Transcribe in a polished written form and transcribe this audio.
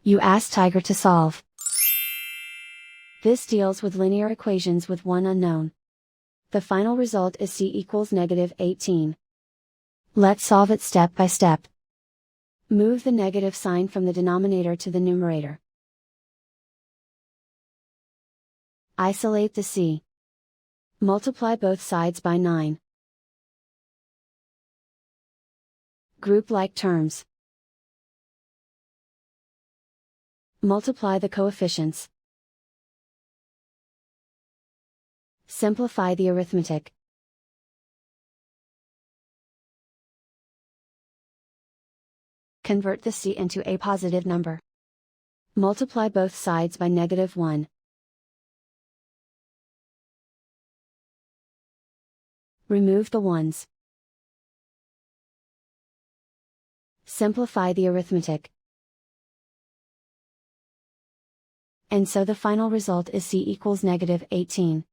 You ask Tiger to solve. This deals with linear equations with one unknown. The final result is c equals -18. Let's solve it step by step. Move the negative sign from the denominator to the numerator. Isolate the c. Multiply both sides by 9. Group like terms. Multiply the coefficients. Simplify the arithmetic. Convert the c into a positive number. Multiply both sides by -1. Remove the ones. Simplify the arithmetic. And so the final result is c equals -18.